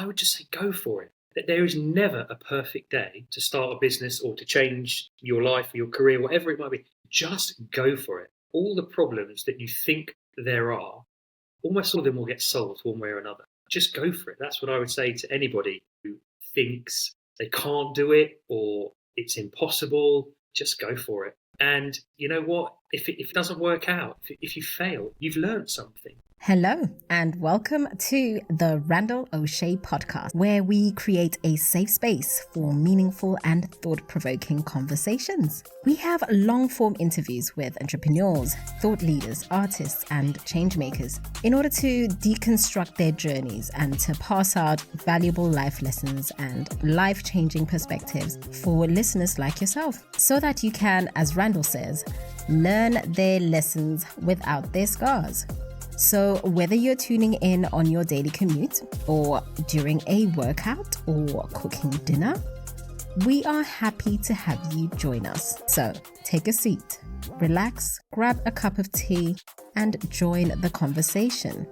I would just say go for it. That there is never a perfect day to start a business or to change your life or your career, whatever it might be. Just go for it. All the problems that you think there are, almost all of them will get solved one way or another. Just go for it. That's what I would say to anybody who thinks they can't do it or it's impossible. Just go for it. And you know what? If it doesn't work out, if you fail, you've learned something. Hello and welcome to the Randall Osché Podcast, where we create a safe space for meaningful and thought-provoking conversations. We have long-form interviews with entrepreneurs, thought leaders, artists, and changemakers in order to deconstruct their journeys and to pass out valuable life lessons and life-changing perspectives for listeners like yourself, so that you can, as Randall says, learn their lessons without their scars. So whether you're tuning in on your daily commute or during a workout or cooking dinner, we are happy to have you join us. So take a seat, relax, grab a cup of tea, and join the conversation.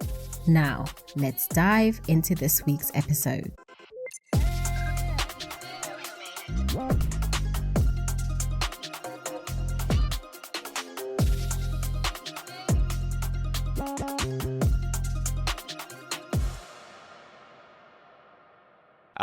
Now, let's dive into this week's episode.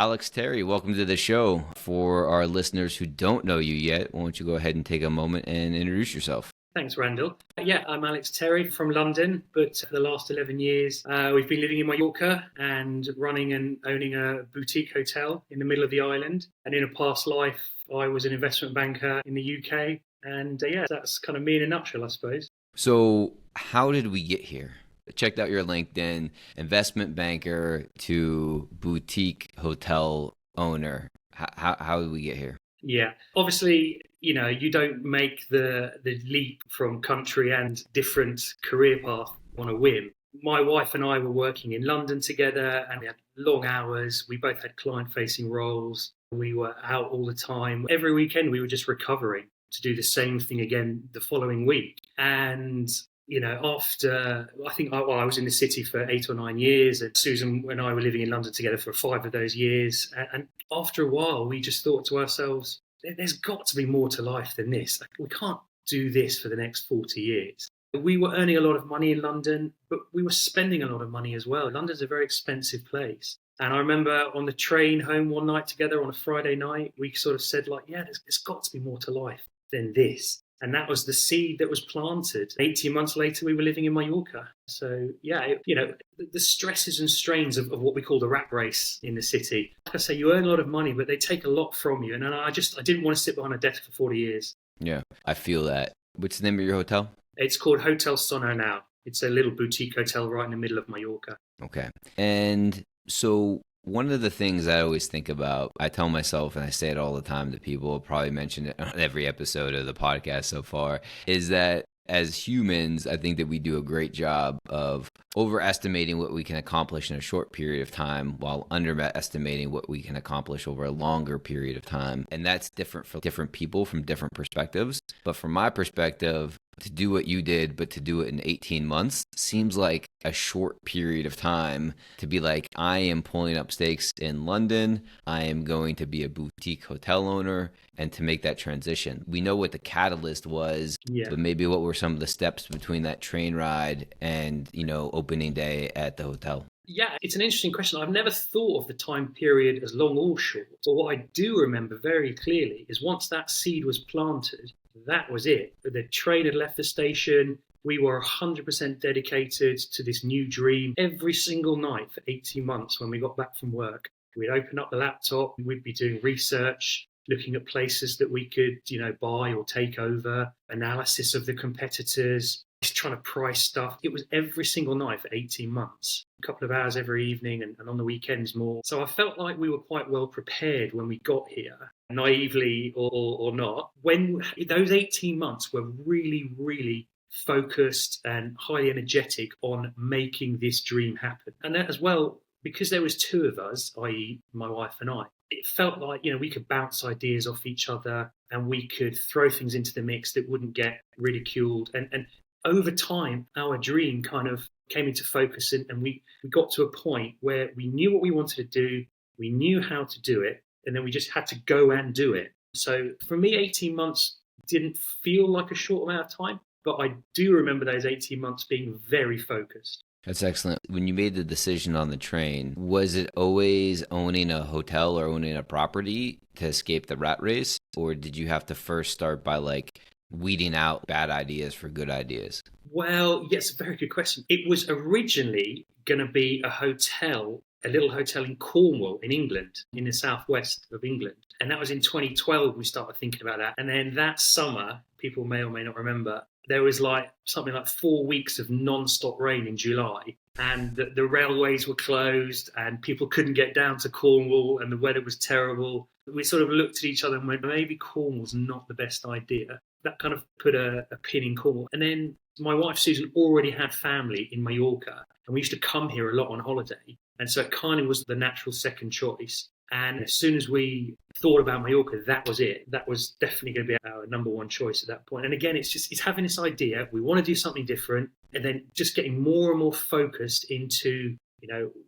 Alex Terry, welcome to the show. For our listeners who don't know you yet, why don't you go ahead and take a moment and introduce yourself? Thanks, Randall. Yeah, I'm Alex Terry from London, but for the last 11 years, we've been living in Mallorca and running and owning a boutique hotel in the middle of the island. And in a past life, I was an investment banker in the UK. And yeah, that's kind of me in a nutshell, I suppose. So how did we get here? Checked out your LinkedIn, investment banker to boutique hotel owner. How did we get here? Yeah, obviously, you know, you don't make the leap from country and different career path on a whim. My wife and I were working in London together and we had long hours. We both had client-facing roles. We were out all the time. Every weekend we were just recovering to do the same thing again the following week. And you know, after, I was in the city for 8 or 9 years, and Susan and I were living in London together for 5 of those years. And after a while, we just thought to ourselves, there's got to be more to life than this. Like, we can't do this for the next 40 years. We were earning a lot of money in London, but we were spending a lot of money as well. London's a very expensive place. And I remember on the train home one night together on a Friday night, we sort of said, like, yeah, there's got to be more to life than this. And that was the seed that was planted. 18 months later, we were living in Mallorca. So, yeah, you know, the stresses and strains of what we call the rat race in the city. Like I say, you earn a lot of money, but they take a lot from you. And I didn't want to sit behind a desk for 40 years. Yeah, I feel that. What's the name of your hotel? It's called Hotel Sono now. It's a little boutique hotel right in the middle of Mallorca. Okay. And so one of the things I always think about, I tell myself, and I say it all the time to people, I'll probably mention it on every episode of the podcast so far, is that as humans, I think that we do a great job of overestimating what we can accomplish in a short period of time while underestimating what we can accomplish over a longer period of time. And that's different for different people from different perspectives. But from my perspective, to do what you did, but to do it in 18 months seems like a short period of time to be like, I am pulling up stakes in London. I am going to be a boutique hotel owner, and to make that transition. We know what the catalyst was, but maybe what were some of the steps between that train ride and, you know, opening day at the hotel? Yeah, it's an interesting question. I've never thought of the time period as long or short. But what I do remember very clearly is once that seed was planted, that was it. The train had left the station. We were 100% dedicated to this new dream. Every single night for 18 months when we got back from work, we'd open up the laptop, we'd be doing research, looking at places that we could, you know, buy or take over, analysis of the competitors, just trying to price stuff. It was every single night for 18 months, a couple of hours every evening and on the weekends more. So I felt like we were quite well prepared when we got here, naively or not. When those 18 months were really, really focused and highly energetic on making this dream happen. And that as well, because there was two of us, i.e. my wife and I, it felt like, you know, we could bounce ideas off each other and we could throw things into the mix that wouldn't get ridiculed. And over time, our dream kind of came into focus, and we got to a point where we knew what we wanted to do, we knew how to do it, and then we just had to go and do it. So for me, 18 months didn't feel like a short amount of time, but I do remember those 18 months being very focused. That's excellent. When you made the decision on the train, was it always owning a hotel or owning a property to escape the rat race? Or did you have to first start by like weeding out bad ideas for good ideas? Well, yes, very good question. It was originally going to be a little hotel in Cornwall in England, in the southwest of England. And that was in 2012 we started thinking about that. And then that summer, people may or may not remember, there was something like 4 weeks of non-stop rain in July, and the railways were closed and people couldn't get down to Cornwall and the weather was terrible. We sort of looked at each other and went, maybe Cornwall's not the best idea. That kind of put a pin in Cornwall. And then my wife, Susan, already had family in Mallorca, and we used to come here a lot on holiday. And so it kind of was the natural second choice. And as soon as we thought about Mallorca, that was it. That was definitely going to be our number one choice at that point. And again, it's having this idea, we want to do something different, and then just getting more and more focused into,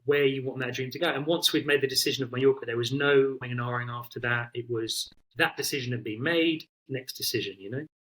where you want that dream to go. And once we'd made the decision of Mallorca, there was no R-ing after that. It was that decision had been made, next decision,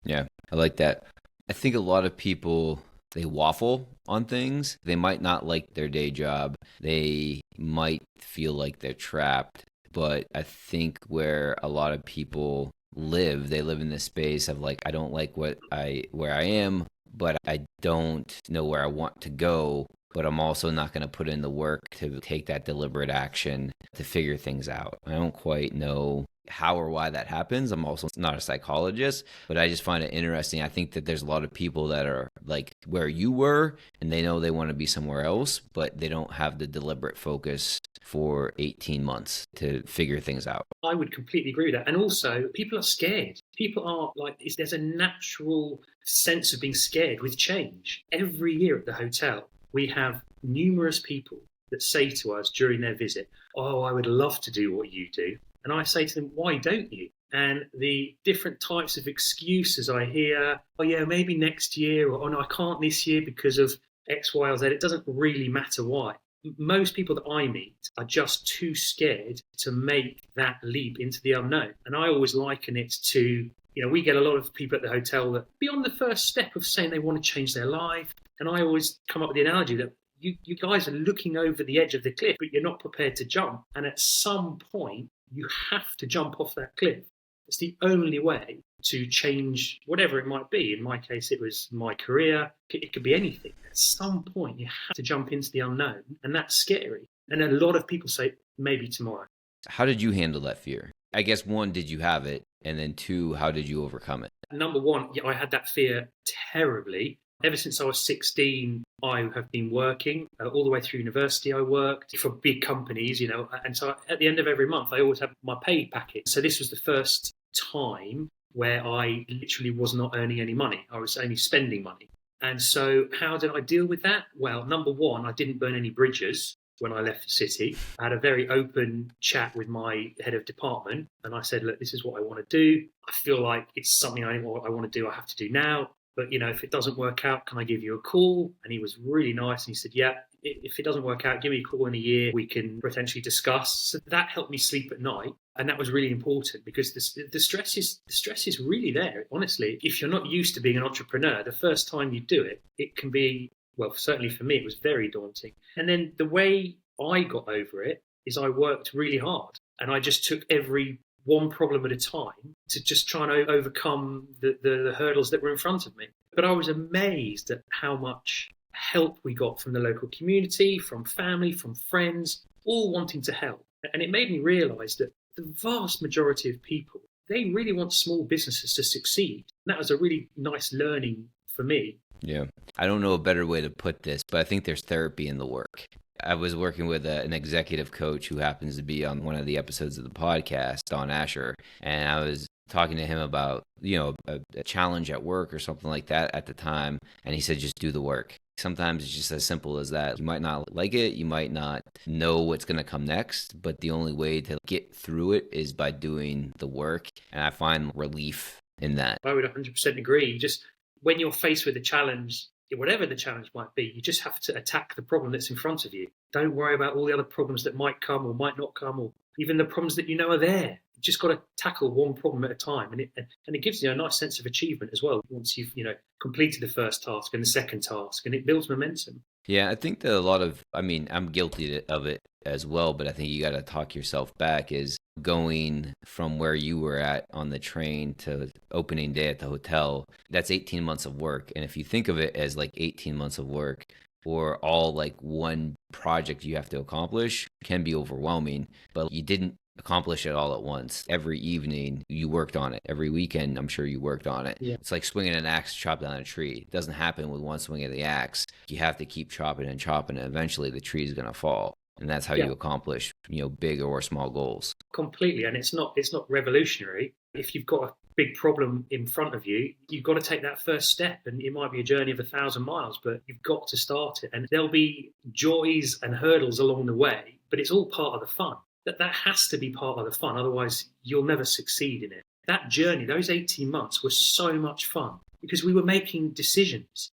Yeah, I like that. I think a lot of people, they waffle on things. They might not like their day job. They might feel like they're trapped. But I think where a lot of people live, they live in this space of like, I don't like where I am, but I don't know where I want to go. But I'm also not going to put in the work to take that deliberate action to figure things out. I don't quite know how or why that happens. I'm also not a psychologist, but I just find it interesting. I think that there's a lot of people that are like where you were, and they know they want to be somewhere else, but they don't have the deliberate focus for 18 months to figure things out. I would completely agree with that. And also, people are scared. People are there's a natural sense of being scared with change. Every year at the hotel, we have numerous people that say to us during their visit, "Oh, I would love to do what you do." And I say to them, why don't you? And the different types of excuses I hear, oh yeah, maybe next year, or oh no, I can't this year because of X, Y, or Z. It doesn't really matter why. Most people that I meet are just too scared to make that leap into the unknown. And I always liken it to, we get a lot of people at the hotel that beyond the first step of saying they want to change their life. And I always come up with the analogy that you guys are looking over the edge of the cliff, but you're not prepared to jump. And at some point, you have to jump off that cliff. It's the only way to change whatever it might be. In my case, it was my career. It could be anything. At some point, you have to jump into the unknown, and that's scary. And a lot of people say, maybe tomorrow. How did you handle that fear? I guess one, did you have it? And then two, how did you overcome it? Number one, I had that fear terribly. Ever since I was 16, I have been working all the way through university. I worked for big companies, and so at the end of every month, I always have my pay packet. So this was the first time where I literally was not earning any money. I was only spending money. And so how did I deal with that? Well, number one, I didn't burn any bridges when I left the city. I had a very open chat with my head of department, and I said, look, this is what I want to do. I feel like it's something I want to do. I have to do now. But, if it doesn't work out, can I give you a call? And he was really nice. And he said, yeah, if it doesn't work out, give me a call in a year. We can potentially discuss. So that helped me sleep at night. And that was really important because the stress is really there. Honestly, if you're not used to being an entrepreneur, the first time you do it, it can be, well, certainly for me, it was very daunting. And then the way I got over it is I worked really hard, and I just took every one problem at a time to just try and overcome the hurdles that were in front of me. But I was amazed at how much help we got from the local community, from family, from friends, all wanting to help. And it made me realize that the vast majority of people, they really want small businesses to succeed. And that was a really nice learning for me. Yeah. I don't know a better way to put this, but I think there's therapy in the work. I was working with an executive coach who happens to be on one of the episodes of the podcast, Don Asher, and I was talking to him about, a challenge at work or something like that at the time, and he said, just do the work. Sometimes it's just as simple as that. You might not like it, you might not know what's going to come next, but the only way to get through it is by doing the work, and I find relief in that. I would 100% agree. Just when you're faced with a challenge, whatever the challenge might be, you just have to attack the problem that's in front of you. Don't worry about all the other problems that might come or might not come, or even the problems that you know are there. You just got to tackle one problem at a time, and it gives you a nice sense of achievement as well once you've completed the first task and the second task, and it builds momentum. Yeah, I think that I'm guilty of it as well, but I think you got to talk yourself back is going from where you were at on the train to opening day at the hotel. That's 18 months of work. And if you think of it as like 18 months of work or all like one project you have to accomplish, can be overwhelming, but you didn't accomplish it all at once. Every evening you worked on it. Every weekend, I'm sure you worked on it. Yeah. It's like swinging an axe to chop down a tree. It doesn't happen with one swing of the axe. You have to keep chopping and chopping, and eventually the tree is going to fall. And that's how you accomplish, big or small goals. Completely. And it's not revolutionary. If you've got a big problem in front of you, you've got to take that first step. And it might be a journey of 1,000 miles, but you've got to start it. And there'll be joys and hurdles along the way, but it's all part of the fun. That has to be part of the fun. Otherwise, you'll never succeed in it. That journey, those 18 months were so much fun because we were making decisions.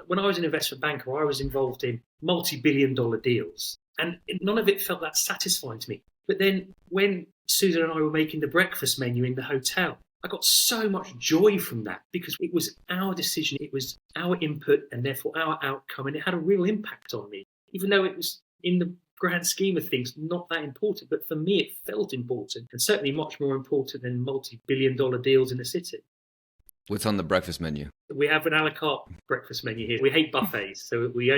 When I was an investment banker, I was involved in multi-billion-dollar deals. And none of it felt that satisfying to me. But then when Susan and I were making the breakfast menu in the hotel, I got so much joy from that because it was our decision, it was our input and therefore our outcome. And it had a real impact on me, even though it was in the grand scheme of things not that important. But for me, it felt important and certainly much more important than multi-billion-dollar deals in the city. What's on the breakfast menu? We have an a la carte breakfast menu here. We hate buffets, so we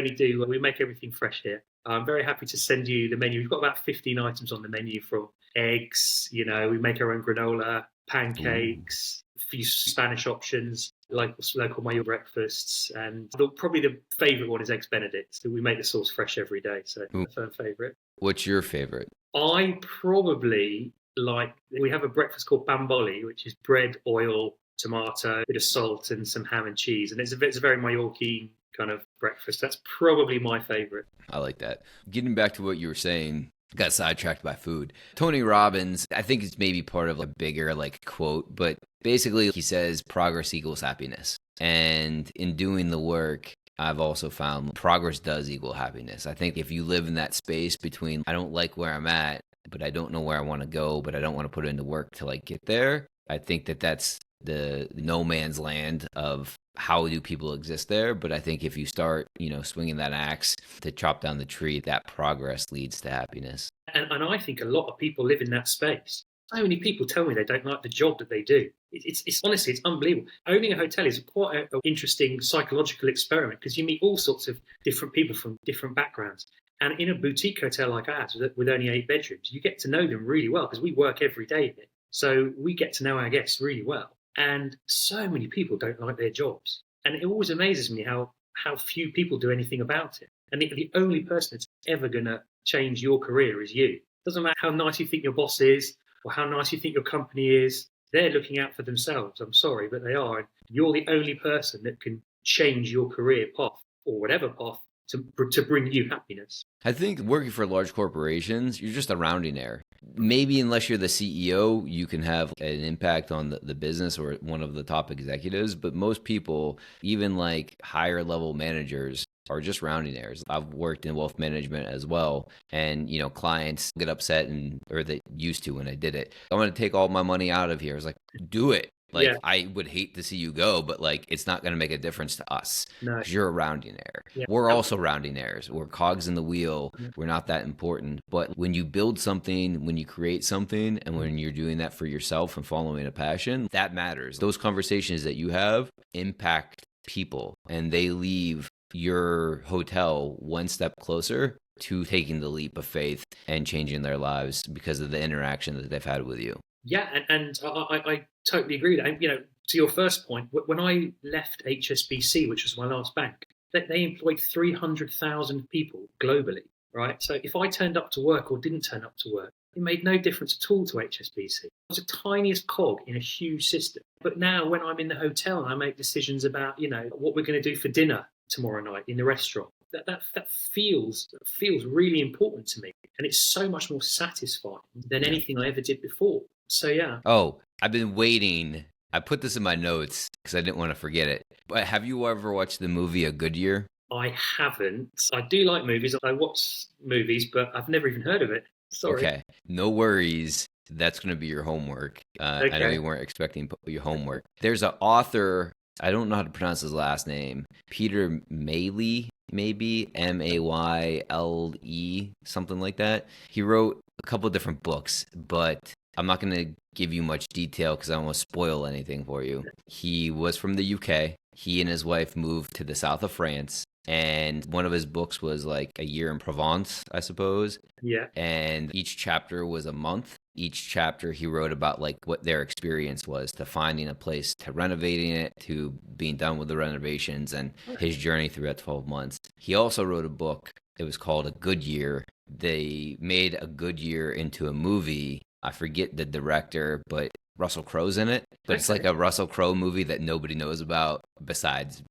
make everything fresh here. I'm very happy to send you the menu. We've got about 15 items on the menu, from eggs, we make our own granola, pancakes, a few Spanish options, like local Mayo breakfasts. And probably the favourite one is Eggs Benedict. So we make the sauce fresh every day, so that's our favourite. What's your favourite? I probably we have a breakfast called bamboli, which is bread, oil, tomato, a bit of salt and some ham and cheese. And it's a very Mallorquin kind of breakfast. That's probably my favorite. I like that. Getting back to what you were saying, got sidetracked by food. Tony Robbins, I think it's maybe part of a bigger quote, but basically he says progress equals happiness. And in doing the work, I've also found progress does equal happiness. I think if you live in that space between I don't like where I'm at, but I don't know where I want to go, but I don't want to put into work to get there, I think that's the no man's land of how do people exist there. But I think if you start, swinging that axe to chop down the tree, that progress leads to happiness. And I think a lot of people live in that space. So many people tell me they don't like the job that they do. It's honestly, it's unbelievable. Owning a hotel is quite an interesting psychological experiment because you meet all sorts of different people from different backgrounds. And in a boutique hotel like ours with only 8 bedrooms, you get to know them really well because we work every day here. So we get to know our guests really well. And so many people don't like their jobs. And it always amazes me how few people do anything about it. And the only person that's ever going to change your career is you. It doesn't matter how nice you think your boss is or how nice you think your company is. They're looking out for themselves. I'm sorry, but they are. And you're the only person that can change your career path or whatever path to bring you happiness. I think working for large corporations, you're just a rounding error. Maybe unless you're the CEO, you can have an impact on the business or one of the top executives. But most people, even higher level managers, are just rounding errors. I've worked in wealth management as well. And, clients get upset or they used to when I did it. I want to take all my money out of here. It's do it. I would hate to see you go, but it's not going to make a difference to us. No. You're a rounding error. Yeah. We're also rounding errors. We're cogs in the wheel. Yeah. We're not that important. But when you build something, when you create something, and when you're doing that for yourself and following a passion, that matters. Those conversations that you have impact people, and they leave your hotel one step closer to taking the leap of faith and changing their lives because of the interaction that they've had with you. Yeah, and I totally agree with that. To your first point, when I left HSBC, which was my last bank, they employed 300,000 people globally, right? So if I turned up to work or didn't turn up to work, it made no difference at all to HSBC. It was the tiniest cog in a huge system. But now when I'm in the hotel and I make decisions about, what we're going to do for dinner tomorrow night in the restaurant, that feels really important to me. And it's so much more satisfying than anything I ever did before. So, yeah. Oh, I've been waiting I put this in my notes because I didn't want to forget it. But have you ever watched the movie A Good Year? I haven't. I do like movies. I watch movies, but I've never even heard of it. Sorry. Okay, no worries. That's going to be your homework. Okay. I know you weren't expecting your homework. There's an author, I don't know how to pronounce his last name, Peter Mayle, maybe, Mayle, something like that. He wrote a couple of different books, but I'm not going to give you much detail because I don't want to spoil anything for you. He was from the UK. He and his wife moved to the south of France. And one of his books was like A Year in Provence, I suppose. Yeah. And each chapter was a month. Each chapter he wrote about like what their experience was to finding a place, to renovating it, to being done with the renovations, and his journey through that 12 months. He also wrote a book. It was called A Good Year. They made A Good Year into a movie. I forget the director, but Russell Crowe's in it. But it's like a Russell Crowe movie that nobody knows about besides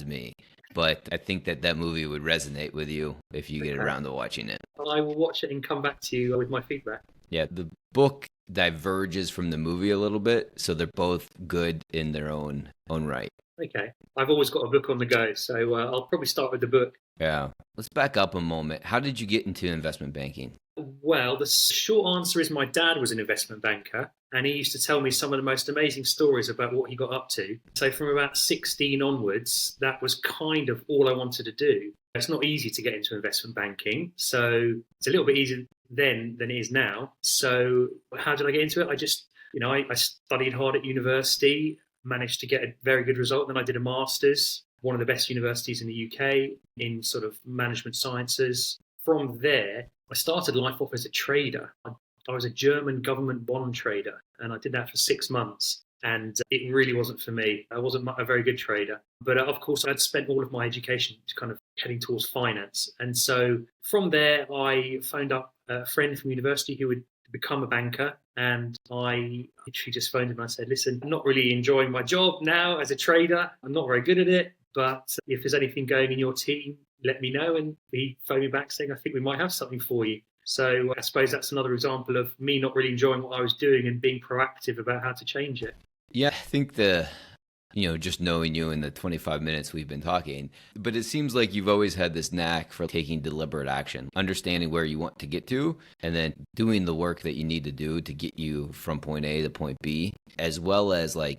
me. But I think that movie would resonate with you if you get around to watching it. I will watch it and come back to you with my feedback. Yeah, the book diverges from the movie a little bit, so they're both good in their own right. Okay. I've always got a book on the go, so I'll probably start with the book. Yeah. Let's back up a moment. How did you get into investment banking? Well, the short answer is my dad was an investment banker, and he used to tell me some of the most amazing stories about what he got up to. So from about 16 onwards, that was kind of all I wanted to do. It's not easy to get into investment banking, so it's a little bit easier then than it is now. So how did I get into it? I just, I studied hard at university, managed to get a very good result. Then I did a master's, one of the best universities in the UK in sort of management sciences. From there, I started life off as a trader. I was a German government bond trader, and I did that for 6 months. And it really wasn't for me. I wasn't a very good trader. But of course, I'd spent all of my education kind of heading towards finance. And so from there, I phoned up a friend from university who would become a banker. And I literally just phoned him and I said, listen, I'm not really enjoying my job now as a trader. I'm not very good at it. But if there's anything going in your team, let me know. And he phoned me back saying, I think we might have something for you. So I suppose that's another example of me not really enjoying what I was doing and being proactive about how to change it. Yeah, I think just knowing you in the 25 minutes we've been talking, but it seems like you've always had this knack for taking deliberate action, understanding where you want to get to, and then doing the work that you need to do to get you from point A to point B, as well as I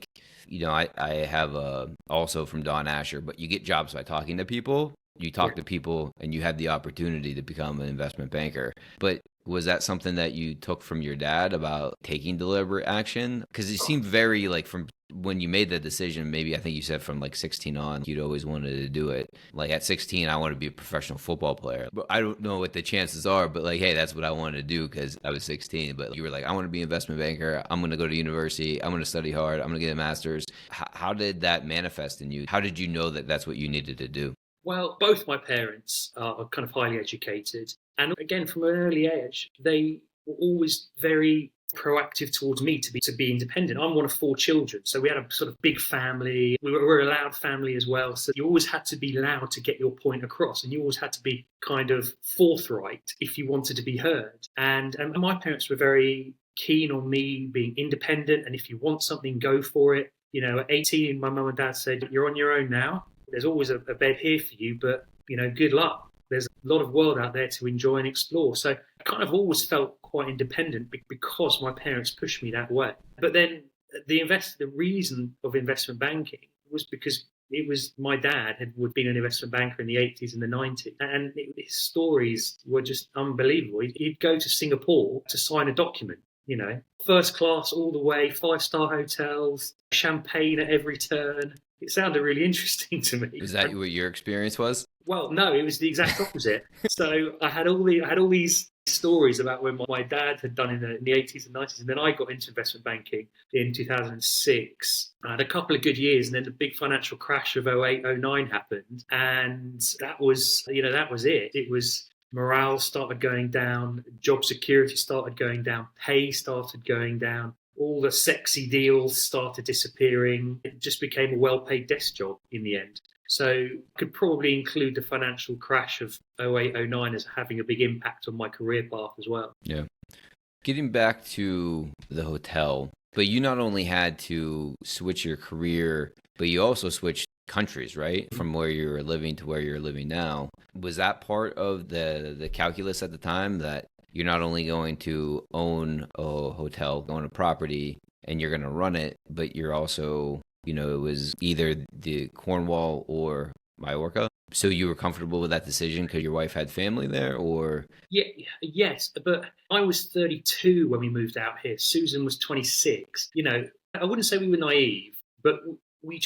have also from Don Asher, but you get jobs by talking to people. You talk to people and you have the opportunity to become an investment banker. But was that something that you took from your dad about taking deliberate action? Because it seemed very from when you made the decision, maybe I think you said from 16 on, you'd always wanted to do it. Like at 16, I want to be a professional football player. But I don't know what the chances are, but hey, that's what I wanted to do because I was 16. But you were like, I want to be an investment banker. I'm going to go to university. I'm going to study hard. I'm going to get a master's. How did that manifest in you? How did you know that that's what you needed to do? Well, both my parents are kind of highly educated. And again, from an early age, they were always very proactive towards me to be independent. I'm one of 4 children. So we had a sort of big family. We were a loud family as well. So you always had to be loud to get your point across. And you always had to be kind of forthright if you wanted to be heard. And my parents were very keen on me being independent. And if you want something, go for it. At 18, my mum and dad said, you're on your own now. There's always a bed here for you, but, good luck. There's a lot of world out there to enjoy and explore. So I kind of always felt quite independent because my parents pushed me that way. But then the reason of investment banking was because it was my dad had been an investment banker in the 80s and the 90s. And his stories were just unbelievable. He'd go to Singapore to sign a document. First class all the way, 5-star hotels, champagne at every turn. It sounded really interesting to me. Is that what your experience was? Well, no, it was the exact opposite. So I had all these stories about when my dad had done in the 80s and 90s, and then I got into investment banking in 2006. I had a couple of good years, and then the big financial crash of 08, 09 happened, and that was it. It was morale started going down, job security started going down, pay started going down. All the sexy deals started disappearing. It just became a well-paid desk job in the end. So could probably include the financial crash of 08, 09 as having a big impact on my career path as well. Yeah. Getting back to the hotel, But you not only had to switch your career, but you also switched countries, right? From where you were living to where you're living now. Was that part of the calculus at the time, that you're not only going to own a hotel, own a property, and you're going to run it, but you're also, it was either the Cornwall or Mallorca? So you were comfortable with that decision because your wife had family there, or? Yeah, yes, but I was 32 when we moved out here. Susan was 26. I wouldn't say we were naive, but we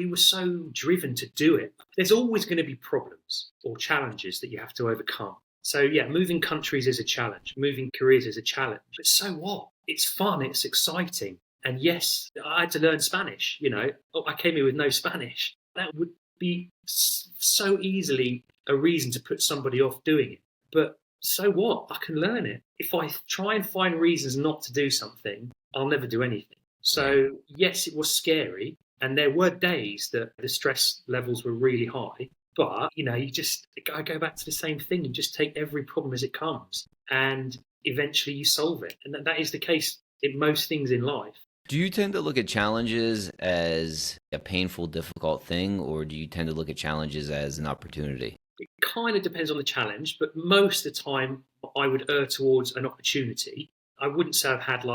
were so driven to do it. There's always going to be problems or challenges that you have to overcome. So yeah, moving countries is a challenge. Moving careers is a challenge. But so what? It's fun. It's exciting. And yes, I had to learn Spanish. I came here with no Spanish. That would be so easily a reason to put somebody off doing it. But so what? I can learn it. If I try and find reasons not to do something, I'll never do anything. So yes, it was scary. And there were days that the stress levels were really high. But, I go back to the same thing. You just take every problem as it comes. And eventually you solve it. And that is the case in most things in life. Do you tend to look at challenges as a painful, difficult thing, or do you tend to look at challenges as an opportunity? It kind of depends on the challenge, but most of the time I would err towards an opportunity. I wouldn't say I've had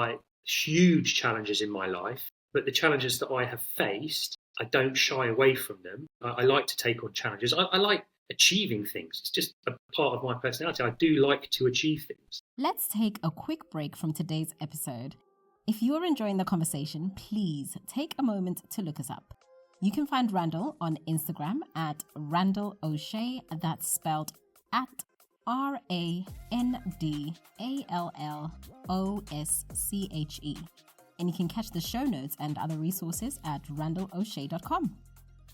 huge challenges in my life, but the challenges that I have faced, I don't shy away from them. I like to take on challenges. I like achieving things. It's just a part of my personality. I do like to achieve things. Let's take a quick break from today's episode. If you're enjoying the conversation, please take a moment to look us up. You can find Randall on Instagram at Randall Osché, that's spelled at RandallOsche. And you can catch the show notes and other resources at randallosche.com.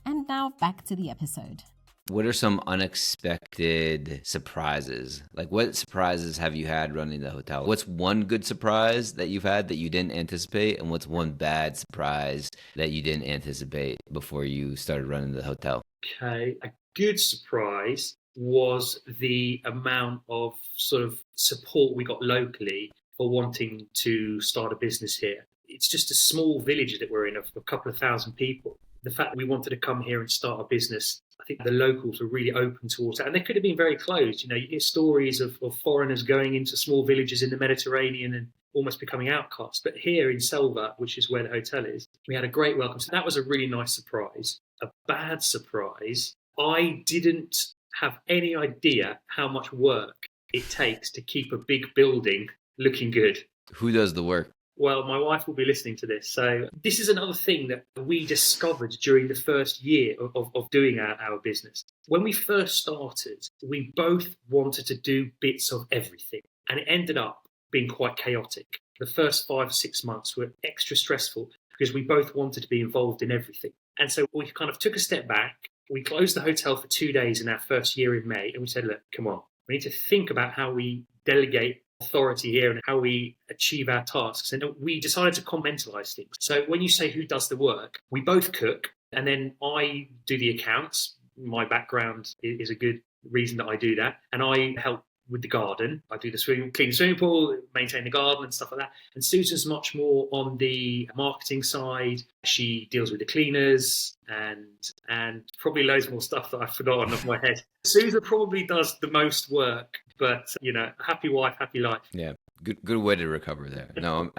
And now back to the episode. What are some unexpected surprises? What surprises have you had running the hotel? What's one good surprise that you've had that you didn't anticipate? And what's one bad surprise that you didn't anticipate before you started running the hotel? Okay, a good surprise was the amount of sort of support we got locally for wanting to start a business here. It's just a small village that we're in of a couple of thousand people. The fact that we wanted to come here and start a business, I think the locals were really open towards that. And they could have been very closed. You hear stories of foreigners going into small villages in the Mediterranean and almost becoming outcasts. But here in Selva, which is where the hotel is, we had a great welcome. So that was a really nice surprise. A bad surprise, I didn't have any idea how much work it takes to keep a big building looking good. Who does the work? Well, my wife will be listening to this. So this is another thing that we discovered during the first year of doing our business. When we first started, we both wanted to do bits of everything. And it ended up being quite chaotic. The first 5 or 6 months were extra stressful because we both wanted to be involved in everything. And so we kind of took a step back. We closed the hotel for 2 days in our first year in May. And we said, look, come on, we need to think about how we delegate authority here and how we achieve our tasks. And we decided to compartmentalize things. So when you say who does the work, we both cook and then I do the accounts. My background is a good reason that I do that. And I help with the garden. I do clean the swimming pool, maintain the garden and stuff like that. And Susan's much more on the marketing side. She deals with the cleaners and probably loads more stuff that I've forgotten off my head. Susan probably does the most work, but happy wife, happy life. Yeah, good way to recover there. No,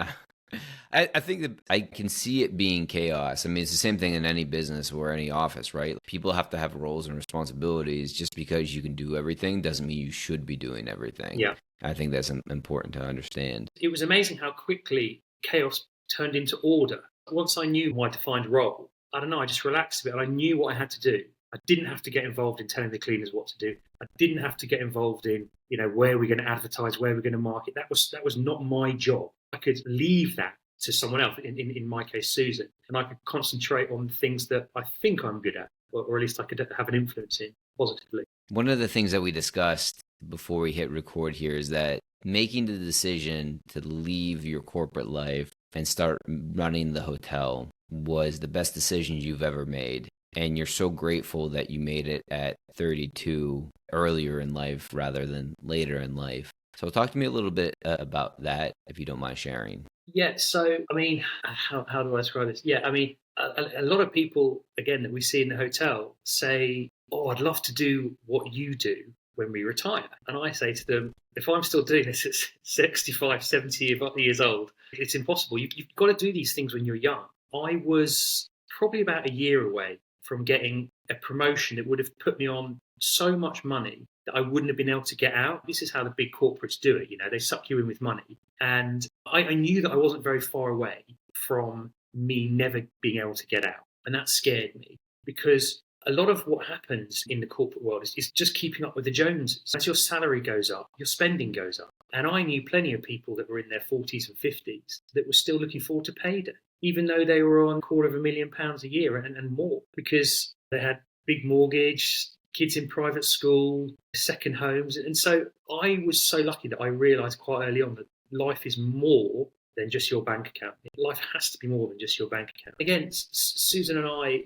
I think that I can see it being chaos. I mean, it's the same thing in any business or any office, right? People have to have roles and responsibilities. Just because you can do everything doesn't mean you should be doing everything. Yeah. I think that's important to understand. It was amazing how quickly chaos turned into order. Once I knew my defined role, I don't know, I just relaxed a bit and I knew what I had to do. I didn't have to get involved in telling the cleaners what to do. I didn't have to get involved in, where we're going to advertise, where we're going to market. That was not my job. I could leave that to someone else, in my case, Susan, and I could concentrate on things that I think I'm good at, or at least I could have an influence in positively. One of the things that we discussed before we hit record here is that making the decision to leave your corporate life and start running the hotel was the best decision you've ever made. And you're so grateful that you made it at 32 earlier in life rather than later in life. So talk to me a little bit about that, if you don't mind sharing. Yeah. So, I mean, how do I describe this? Yeah. I mean, a lot of people, again, that we see in the hotel say, "Oh, I'd love to do what you do when we retire." And I say to them, if I'm still doing this at 65, 70 years old, it's impossible. You've got to do these things when you're young. I was probably about a year away from getting a promotion that would have put me on so much money that I wouldn't have been able to get out. This is how the big corporates do it. They suck you in with money. And I knew that I wasn't very far away from me never being able to get out. And that scared me because a lot of what happens in the corporate world is just keeping up with the Joneses. As your salary goes up, your spending goes up. And I knew plenty of people that were in their 40s and 50s that were still looking forward to payday, even though they were on £250,000 a year and more, because they had big mortgage, kids in private school, second homes. And so I was so lucky that I realised quite early on that life is more than just your bank account. Life has to be more than just your bank account. Again, Susan and I,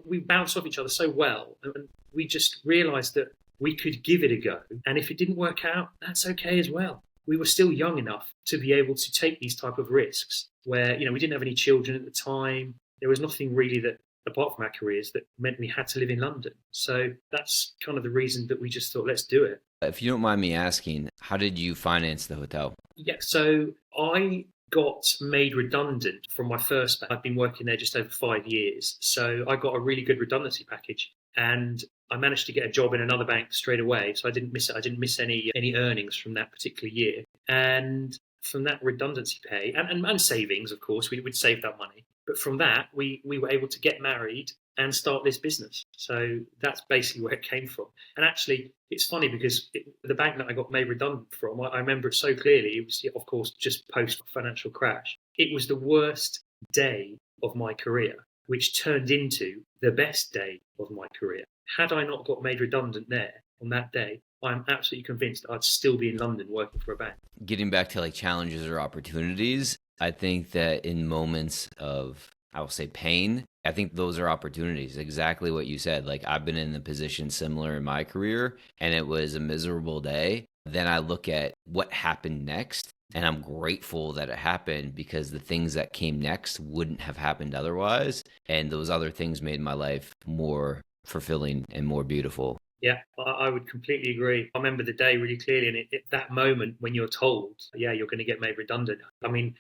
we bounce off each other so well, and we just realised that we could give it a go. And if it didn't work out, that's okay as well. We were still young enough to be able to take these type of risks where, we didn't have any children at the time. There was nothing really that, apart from our careers, that meant we had to live in London. So that's kind of the reason that we just thought, let's do it. If you don't mind me asking, how did you finance the hotel? Yeah, so I got made redundant from my first bank. I've been working there just over 5 years. So I got a really good redundancy package, and I managed to get a job in another bank straight away. So I didn't miss it. I didn't miss any earnings from that particular year. And from that redundancy pay and savings, of course, we'd saved that money. But from that, we were able to get married and start this business. So that's basically where it came from. And actually, it's funny because the bank that I got made redundant from, I remember it so clearly. It was, of course, just post-financial crash. It was the worst day of my career, which turned into the best day of my career. Had I not got made redundant there on that day, I'm absolutely convinced I'd still be in London working for a bank. Getting back to challenges or opportunities, I think that in moments of, I will say, pain, I think those are opportunities. Exactly what you said. I've been in a position similar in my career, and it was a miserable day. Then I look at what happened next, and I'm grateful that it happened because the things that came next wouldn't have happened otherwise. And those other things made my life more fulfilling and more beautiful. Yeah, I would completely agree. I remember the day really clearly, and that moment when you're told, yeah, you're going to get made redundant. I mean,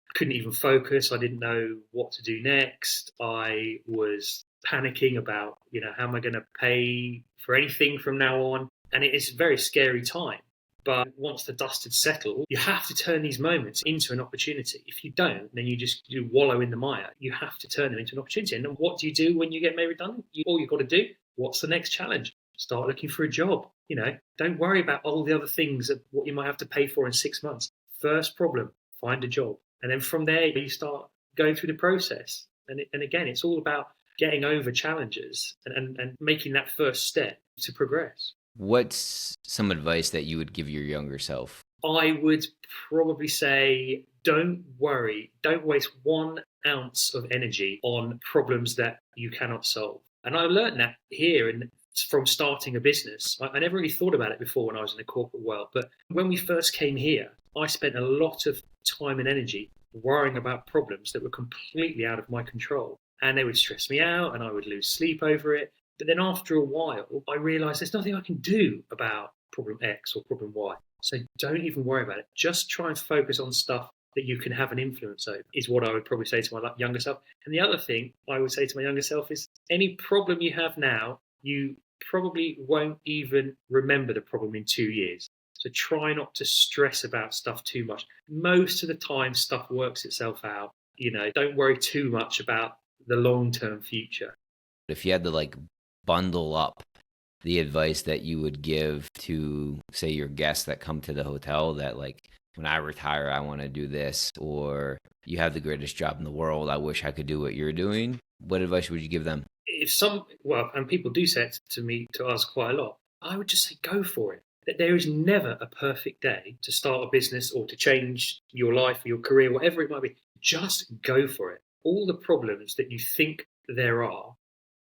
I couldn't even focus. I didn't know what to do next. I was panicking about, how am I going to pay for anything from now on? And it is a very scary time. But once the dust had settled, you have to turn these moments into an opportunity. If you don't, then you wallow in the mire. You have to turn them into an opportunity. And then what do you do when you get made redundant? All you've got to do, what's the next challenge? Start looking for a job. Don't worry about all the other things of what you might have to pay for in 6 months. First problem, find a job. And then from there, you start going through the process. And again, it's all about getting over challenges and making that first step to progress. What's some advice that you would give your younger self? I would probably say, don't worry. Don't waste 1 ounce of energy on problems that you cannot solve. And I learned that here from starting a business. I never really thought about it before when I was in the corporate world. But when we first came here, I spent a lot of time and energy worrying about problems that were completely out of my control. And they would stress me out and I would lose sleep over it. But then after a while, I realized there's nothing I can do about problem X or problem Y. So don't even worry about it. Just try and focus on stuff that you can have an influence over, is what I would probably say to my younger self. And the other thing I would say to my younger self is any problem you have now, you probably won't even remember the problem in 2 years. So try not to stress about stuff too much. Most of the time, stuff works itself out. Don't worry too much about the long-term future. If you had to bundle up the advice that you would give to, say, your guests that come to the hotel that when I retire, I want to do this, or you have the greatest job in the world, I wish I could do what you're doing, what advice would you give them? And people do say it to us quite a lot, I would just say go for it. That there is never a perfect day to start a business or to change your life or your career, whatever it might be. Just go for it. All the problems that you think there are,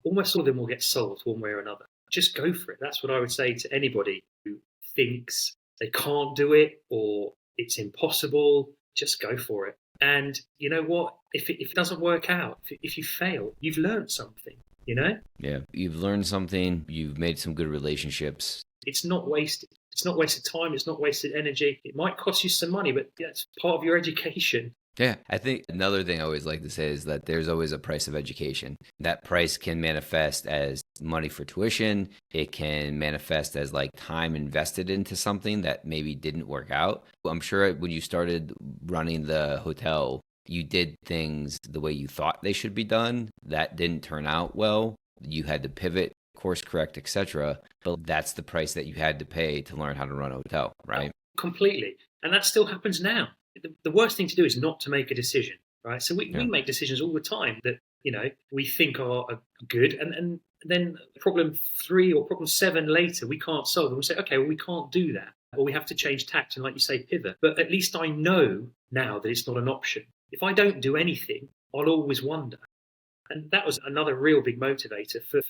almost all of them will get solved one way or another. Just go for it. That's what I would say to anybody who thinks they can't do it or it's impossible. just go for it. And you know what? If it doesn't work out, if you fail, you've learned something, you know? Yeah. You've learned something. You've made some good relationships. It's not wasted. It's not wasted time. It's not wasted energy. It might cost you some money, but yeah, it's part of your education. Yeah. I think another thing I always like to say is that there's always a price of education. That price can manifest as money for tuition. It can manifest as like time invested into something that maybe didn't work out. I'm sure when you started running the hotel, you did things the way you thought they should be done. That didn't turn out well. You had to pivot, course correct, etc. But that's the price that you had to pay to learn how to run a hotel, right? Completely. And that still happens now. The worst thing to do is not to make a decision, right? So we make decisions all the time that, you know, we think are good. And then problem 3 or problem 7 later, we can't solve them. We say, okay, well, we can't do that. Or we have to change tact and, like you say, pivot. But at least I know now that it's not an option. If I don't do anything, I'll always wonder. And that was another real big motivator for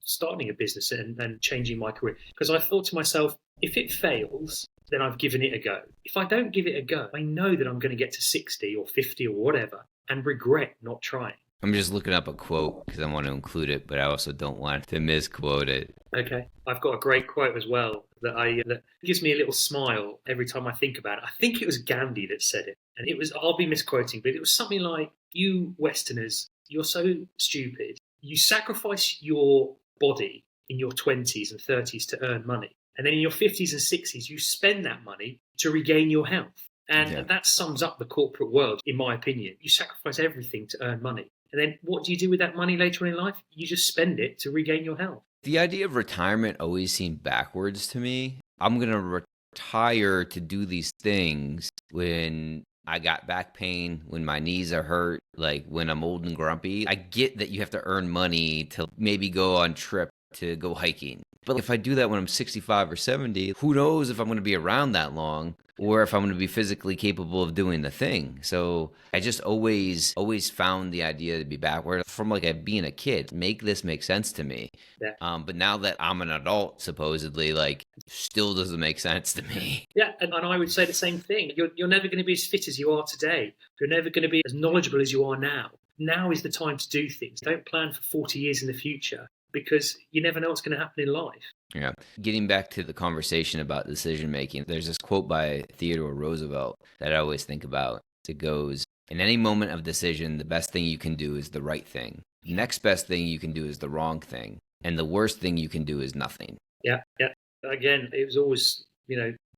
starting a business and changing my career. Because I thought to myself, if it fails, then I've given it a go. If I don't give it a go, I know that I'm going to get to 60 or 50 or whatever and regret not trying. I'm just looking up a quote because I want to include it, but I also don't want to misquote it. Okay. I've got a great quote as well that gives me a little smile every time I think about it. I think it was Gandhi that said it. And it was, I'll be misquoting, but it was something like, you Westerners, you're so stupid. You sacrifice your body in your 20s and 30s to earn money. And then in your 50s and 60s, you spend that money to regain your health. And that sums up the corporate world, in my opinion. You sacrifice everything to earn money. And then what do you do with that money later on in life? You just spend it to regain your health. The idea of retirement always seemed backwards to me. I'm going to retire to do these things when I got back pain, when my knees are hurt, like when I'm old and grumpy. I get that you have to earn money to maybe go on trip to go hiking. But if I do that when I'm 65 or 70, who knows if I'm going to be around that long or if I'm going to be physically capable of doing the thing. So I just always found the idea to be backward from like being a kid. Make this make sense to me. Yeah. But now that I'm an adult, supposedly, like, still doesn't make sense to me. Yeah, and I would say the same thing. You're never going to be as fit as you are today. You're never going to be as knowledgeable as you are now. Now is the time to do things. Don't plan for 40 years in the future, because you never know what's going to happen in life. Yeah. Getting back to the conversation about decision making, there's this quote by Theodore Roosevelt that I always think about. It goes, "In any moment of decision, the best thing you can do is the right thing. The next best thing you can do is the wrong thing. And the worst thing you can do is nothing." Yeah. Again, it was always,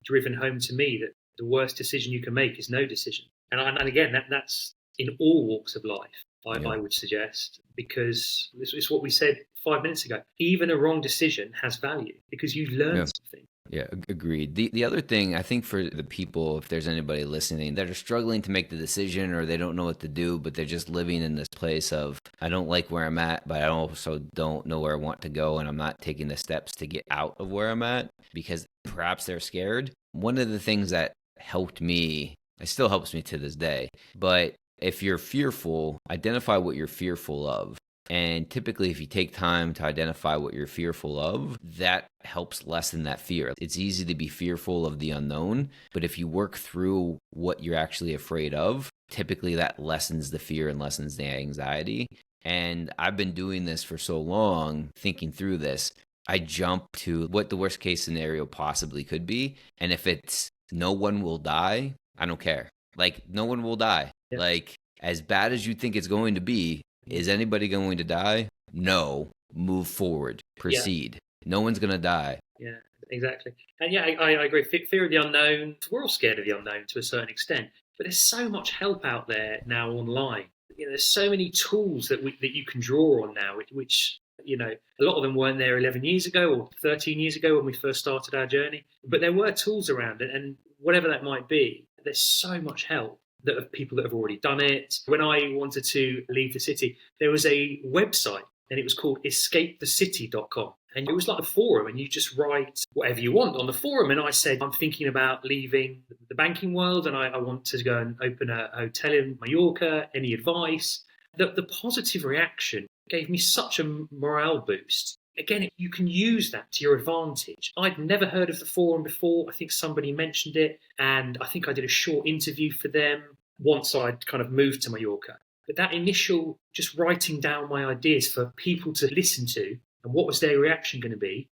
driven home to me that the worst decision you can make is no decision. And again, that's in all walks of life, I would suggest, because it's what we said 5 minutes ago. Even a wrong decision has value because you learn something. Yeah, agreed. The other thing, I think, for the people, if there's anybody listening that are struggling to make the decision or they don't know what to do, but they're just living in this place of, I don't like where I'm at, but I also don't know where I want to go, and I'm not taking the steps to get out of where I'm at because perhaps they're scared. One of the things that helped me, it still helps me to this day, but if you're fearful, identify what you're fearful of. And typically, if you take time to identify what you're fearful of, that helps lessen that fear. It's easy to be fearful of the unknown, but if you work through what you're actually afraid of, typically that lessens the fear and lessens the anxiety. And I've been doing this for so long, thinking through this. I jump to what the worst case scenario possibly could be. And if it's no one will die, I don't care. Like, no one will die. Yeah. Like, as bad as you think it's going to be, is anybody going to die? No. Move forward. Proceed. Yeah. No one's going to die. Yeah, exactly. And yeah, I agree. Fear of the unknown. We're all scared of the unknown to a certain extent. But there's so much help out there now online. There's so many tools that you can draw on now, which a lot of them weren't there 11 years ago or 13 years ago when we first started our journey. But there were tools around it, and whatever that might be, there's so much help of people that have already done it. When I wanted to leave the city, there was a website and it was called escapethecity.com. And it was like a forum, and you just write whatever you want on the forum. And I said, I'm thinking about leaving the banking world and I want to go and open a hotel in Mallorca. Any advice? The positive reaction gave me such a morale boost. Again, you can use that to your advantage. I'd never heard of the forum before. I think somebody mentioned it, and I think I did a short interview for them. once I'd kind of moved to Mallorca. But that initial just writing down my ideas for people to listen to and what was their reaction going to be,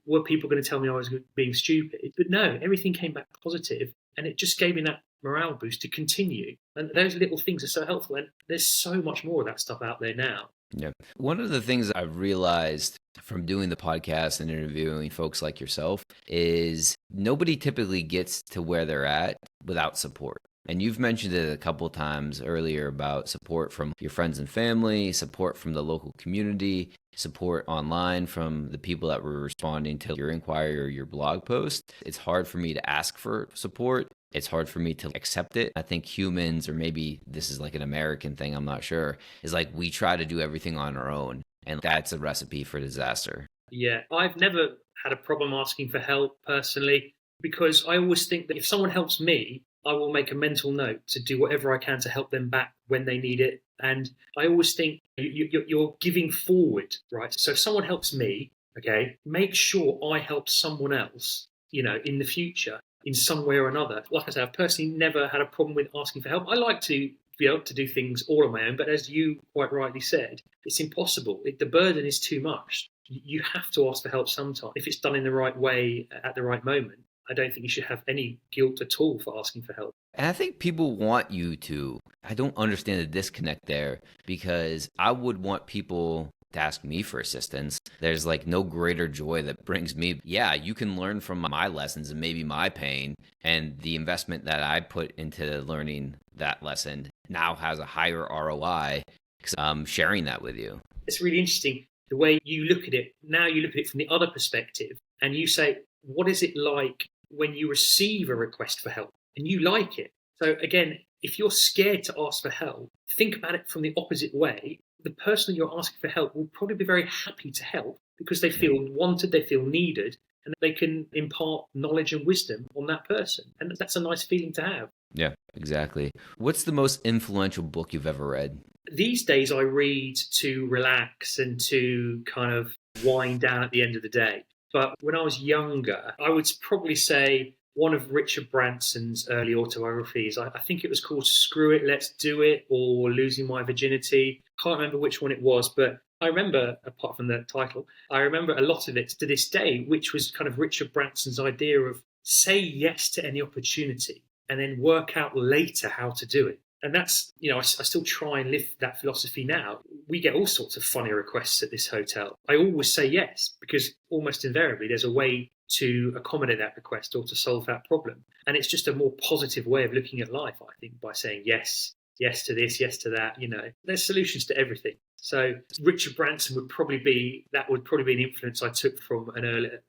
were people going to tell me I was being stupid? But no, everything came back positive, and it just gave me that morale boost to continue. And those little things are so helpful, and there's so much more of that stuff out there now. Yeah. One of the things I've realized from doing the podcast and interviewing folks like yourself is nobody typically gets to where they're at without support. And you've mentioned it a couple times earlier about support from your friends and family, support from the local community, support online from the people that were responding to your inquiry or your blog post. It's hard for me to ask for support. It's hard for me to accept it. I think humans, or maybe this is like an American thing, I'm not sure, is like we try to do everything on our own. And that's a recipe for disaster. Yeah, I've never had a problem asking for help personally, because I always think that if someone helps me, I will make a mental note to do whatever I can to help them back when they need it. And I always think you're giving forward, right? So if someone helps me, okay, make sure I help someone else, in the future in some way or another. Like I said, I've personally never had a problem with asking for help. I like to be able to do things all on my own, but as you quite rightly said, it's impossible. The burden is too much. You have to ask for help sometime. If it's done in the right way at the right moment, I don't think you should have any guilt at all for asking for help. And I think people want you to. I don't understand the disconnect there, because I would want people to ask me for assistance. There's like no greater joy that brings me. Yeah, you can learn from my lessons and maybe my pain, and the investment that I put into learning that lesson now has a higher ROI because I'm sharing that with you. It's really interesting the way you look at it. Now you look at it from the other perspective and you say, what is it like when you receive a request for help and you like it? So again, if you're scared to ask for help, think about it from the opposite way. The person you're asking for help will probably be very happy to help because they feel wanted, they feel needed, and they can impart knowledge and wisdom on that person. And that's a nice feeling to have. Yeah, exactly. What's the most influential book you've ever read? These days I read to relax and to kind of wind down at the end of the day. But when I was younger, I would probably say one of Richard Branson's early autobiographies. I think it was called Screw It, Let's Do It, or Losing My Virginity. Can't remember which one it was, but I remember, apart from the title, I remember a lot of it to this day, which was kind of Richard Branson's idea of say yes to any opportunity and then work out later how to do it. And that's, I still try and live that philosophy now. We get all sorts of funny requests at this hotel. I always say yes, because almost invariably there's a way to accommodate that request or to solve that problem. And it's just a more positive way of looking at life, I think, by saying yes to this, yes to that. There's solutions to everything. So Richard Branson would probably be an influence I took from an earlier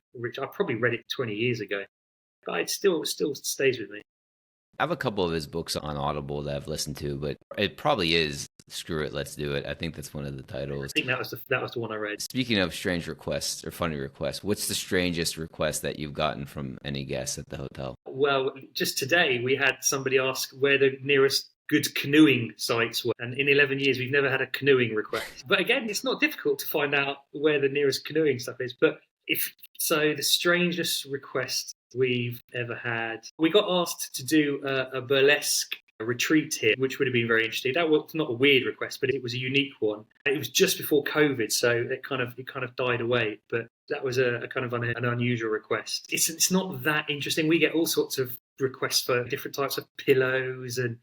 I probably read it 20 years ago, but it still stays with me. I have a couple of his books on Audible that I've listened to, but it probably is Screw It, Let's Do It. I think that's one of the titles. I think that was the one I read. Speaking of strange requests or funny requests, what's the strangest request that you've gotten from any guests at the hotel? Well, just today we had somebody ask where the nearest good canoeing sites were. And in 11 years, we've never had a canoeing request. But again, it's not difficult to find out where the nearest canoeing stuff is. But the strangest request we've ever had, we got asked to do a burlesque retreat here, which would have been very interesting. That was not a weird request, but it was a unique one. It was just before COVID, so it kind of died away. But that was a kind of an unusual request. It's not that interesting. We get all sorts of requests for different types of pillows and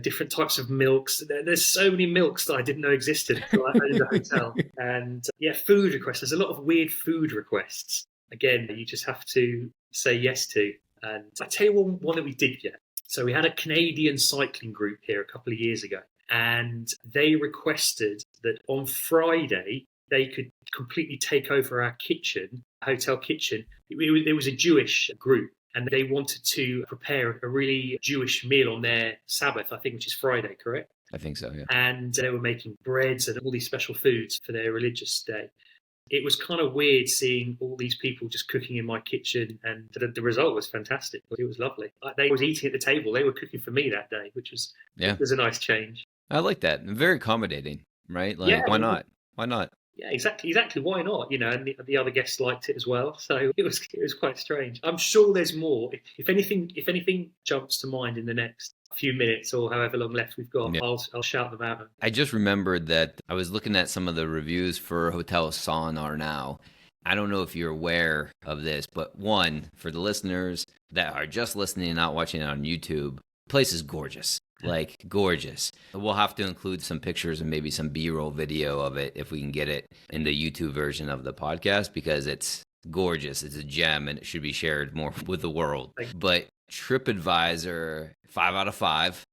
different types of milks. There's so many milks that I didn't know existed in the hotel. And food requests. There's a lot of weird food requests. Again, you just have to say yes to. And I tell you one that we did get. So we had a Canadian cycling group here a couple of years ago, and they requested that on Friday they could completely take over our kitchen, hotel kitchen. It was a Jewish group, and they wanted to prepare a really Jewish meal on their Sabbath, I think, which is Friday, correct? I think so, yeah. And they were making breads and all these special foods for their religious day. It was kind of weird seeing all these people just cooking in my kitchen, and the result was fantastic. It was lovely. They was eating at the table. They were cooking for me that day, which was a nice change. I like that. Very accommodating, right? Why not? Why not? Yeah, exactly. Why not? And the other guests liked it as well. So it was quite strange. I'm sure there's more. If anything jumps to mind in the next few minutes or however long left we've got, Yeah. I'll shout them out. I just remembered that I was looking at some of the reviews for Hotel Sonar now. I don't know if you're aware of this, but one, for the listeners that are just listening and not watching it on YouTube, the place is gorgeous. Like, gorgeous. We'll have to include some pictures and maybe some B-roll video of it if we can get it in the YouTube version of the podcast, because it's gorgeous. It's a gem and it should be shared more with the world. But TripAdvisor, 5 out of 5,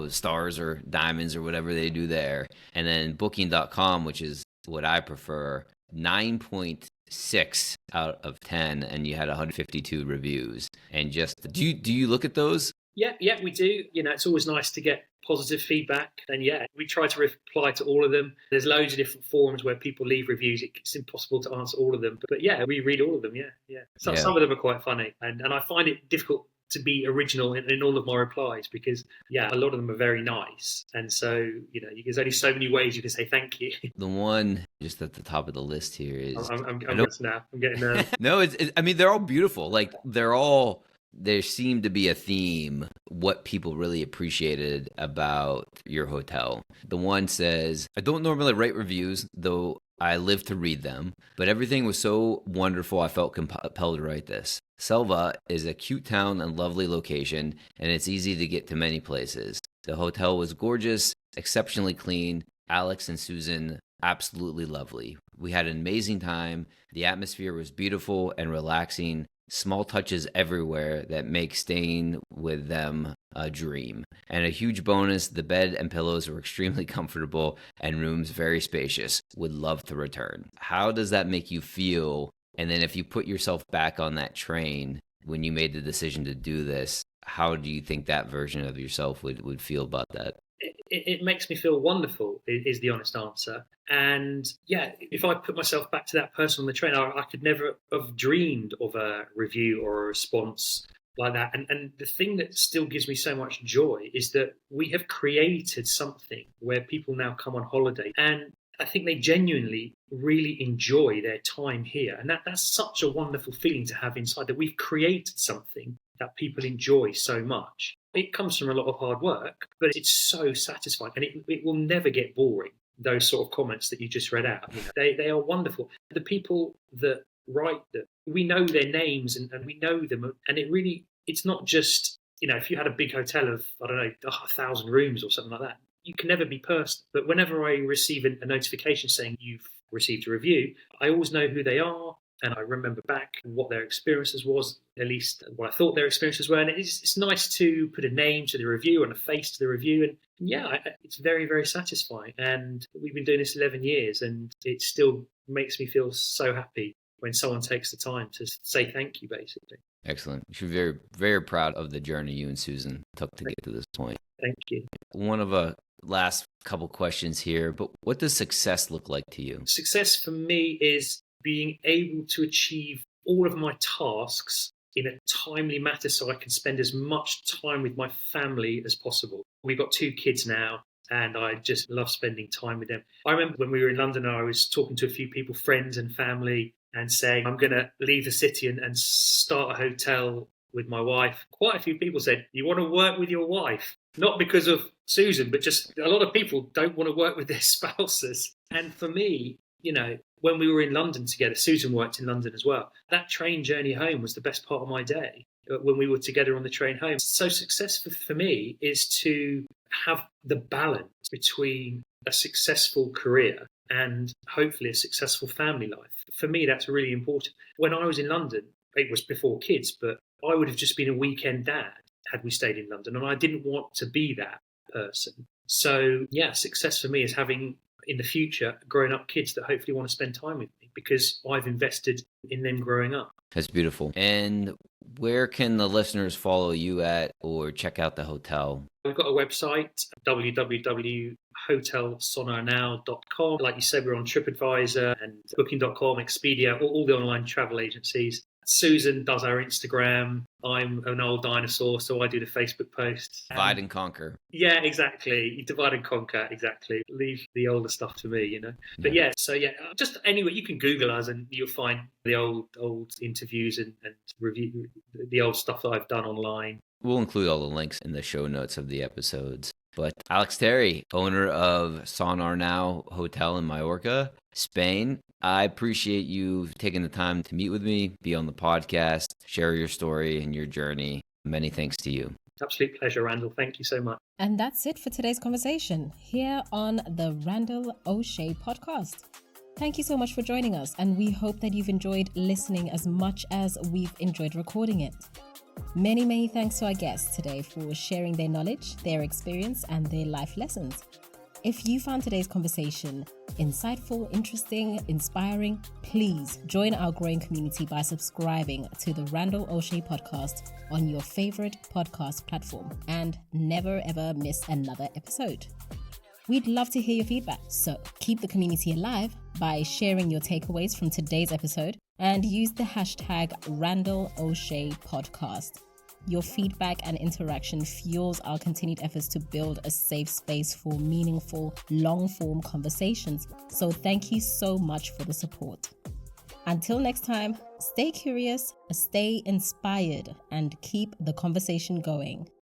stars or diamonds or whatever they do there. And then Booking.com, which is what I prefer, 9.6 out of 10, and you had 152 reviews. And just, do you look at those? Yeah, we do. It's always nice to get positive feedback. And we try to reply to all of them. There's loads of different forums where people leave reviews. It's impossible to answer all of them. But we read all of them. Yeah. Some of them are quite funny. And I find it difficult to be original in all of my replies because, a lot of them are very nice. And so, there's only so many ways you can say thank you. The one just at the top of the list here is... I'm getting nervous. No, they're all beautiful. Like, there seemed to be a theme, what people really appreciated about your hotel. The one says, I don't normally write reviews, though I live to read them, but everything was so wonderful I felt compelled to write this. Selva is a cute town and lovely location, and it's easy to get to many places. The hotel was gorgeous, exceptionally clean. Alex and Susan, absolutely lovely. We had an amazing time. The atmosphere was beautiful and relaxing. Small touches everywhere that make staying with them a dream. And a huge bonus, the bed and pillows were extremely comfortable and rooms very spacious. Would love to return. How does that make you feel? And then if you put yourself back on that train when you made the decision to do this, how do you think that version of yourself would feel about that? It makes me feel wonderful, is the honest answer. And if I put myself back to that person on the train, I could never have dreamed of a review or a response like that. And the thing that still gives me so much joy is that we have created something where people now come on holiday and I think they genuinely really enjoy their time here. And that's such a wonderful feeling to have inside, that we've created something that people enjoy so much. It comes from a lot of hard work, but it's so satisfying and it will never get boring. Those sort of comments that you just read out, they are wonderful. The people that write them, we know their names and we know them. And it's not just, if you had a big hotel of, 1,000 rooms or something like that, you can never be personal. But whenever I receive a notification saying you've received a review, I always know who they are. And I remember back what their experiences was, at least what I thought their experiences were. And it's nice to put a name to the review and a face to the review. And it's very, very satisfying. And we've been doing this 11 years and it still makes me feel so happy when someone takes the time to say thank you, basically. Excellent. You should be very, very proud of the journey you and Susan took to get to this point. Thank you. One of the last couple questions here, but what does success look like to you? Success for me is being able to achieve all of my tasks in a timely manner so I can spend as much time with my family as possible. We've got 2 kids now and I just love spending time with them. I remember when we were in London, I was talking to a few people, friends and family, and saying, I'm going to leave the city and start a hotel with my wife. Quite a few people said, you want to work with your wife? Not because of Susan, but just a lot of people don't want to work with their spouses. And for me, when we were in London together, Susan worked in London as well. That train journey home was the best part of my day when we were together on the train home. So success for me is to have the balance between a successful career and hopefully a successful family life. For me, that's really important. When I was in London, it was before kids, but I would have just been a weekend dad had we stayed in London. And I didn't want to be that person. So success for me is having in the future growing up kids that hopefully want to spend time with me because I've invested in them growing up. That's beautiful. And where can the listeners follow you at or check out the hotel? We've got a website, www.hotelsonarnow.com. Like you said, we're on TripAdvisor and Booking.com, Expedia, all the online travel agencies. Susan does our Instagram. I'm an old dinosaur, so I do the Facebook posts. Divide and conquer. Yeah, exactly. You divide and conquer, exactly. Leave the older stuff to me, But just anyway, you can Google us and you'll find the old interviews and review the old stuff that I've done online. We'll include all the links in the show notes of the episodes. But Alex Terry, owner of Sonar Now Hotel in Mallorca, Spain, I appreciate you taking the time to meet with me, be on the podcast, share your story and your journey. Many thanks to you. Absolute pleasure, Randall. Thank you so much. And that's it for today's conversation here on the Randall Osché Podcast. Thank you so much for joining us, and we hope that you've enjoyed listening as much as we've enjoyed recording it. Many, many thanks to our guests today for sharing their knowledge, their experience, and their life lessons. If you found today's conversation insightful, interesting, inspiring, please join our growing community by subscribing to the Randall Osché Podcast on your favorite podcast platform and never ever miss another episode. We'd love to hear your feedback, so keep the community alive by sharing your takeaways from today's episode and use the hashtag Randall Osché Podcast. Your feedback and interaction fuels our continued efforts to build a safe space for meaningful, long-form conversations. So thank you so much for the support. Until next time, stay curious, stay inspired, and keep the conversation going.